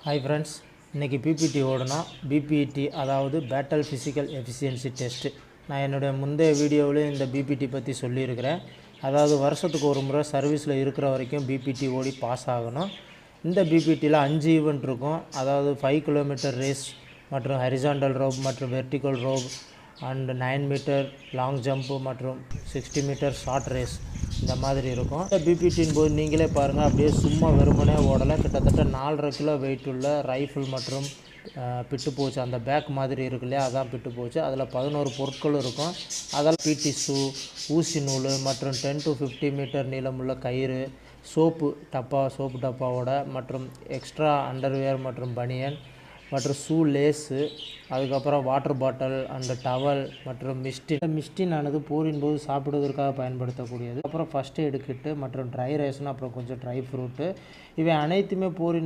Hi friends, இன்றைக்கி PPT ஓடுனா PPT அதாவது பேட்டல் ஃபிசிக்கல் எஃபிஷியன்சி டெஸ்ட்டு. நான் என்னுடைய முந்தைய வீடியோவிலே இந்த பிபிடி பற்றி சொல்லியிருக்கிறேன். அதாவது வருஷத்துக்கு ஒரு முறை சர்வீஸில் இருக்கிற வரைக்கும் பிபிடி ஓடி பாஸ் ஆகணும். இந்த பிபிடியில் 5 ஈவெண்ட் இருக்கும். அதாவது 5 கிலோமீட்டர் ரேஸ் மற்றும் ஹரிசாண்டல் ரோப் மற்றும் vertical rope and 9 metre long jump மற்றும் 60 மீட்டர் ஷார்ட் ரேஸ் இந்த மாதிரி இருக்கும். இந்த பிபிடின் போது நீங்களே பாருங்கள், அப்படியே சும்மா வெறுமனே ஓடலை. கிட்டத்தட்ட 4.5 கிலோ வெயிட் உள்ள ரைஃபிள் மற்றும் பிட்டு போச்சு. அந்த பேக் மாதிரி இருக்கு இல்லையா, அதான் பிட்டு போச்சு. அதில் 11 பொருட்களும் இருக்கும். அதில் பிடி ஷூ, ஊசி நூல் மற்றும் 10 to 50 மீட்டர் நீளமுள்ள கயிறு, சோப்பு டப்பாவோட மற்றும் எக்ஸ்ட்ரா அண்டர்வேர் மற்றும் பனியன் மற்றும் ஷூ லேஸு, அதுக்கப்புறம் வாட்டர் பாட்டில் அண்ட் டவல் மற்றும் மிஸ்டின் ஆனது போரின் போது சாப்பிடுவதற்காக பயன்படுத்தக்கூடியது. அப்புறம் ஃபஸ்ட் எய்டு கிட்டு மற்றும் ட்ரை ரேஷன், அப்புறம் கொஞ்சம் ட்ரை ஃப்ரூட்டு, இவை அனைத்துமே போரின்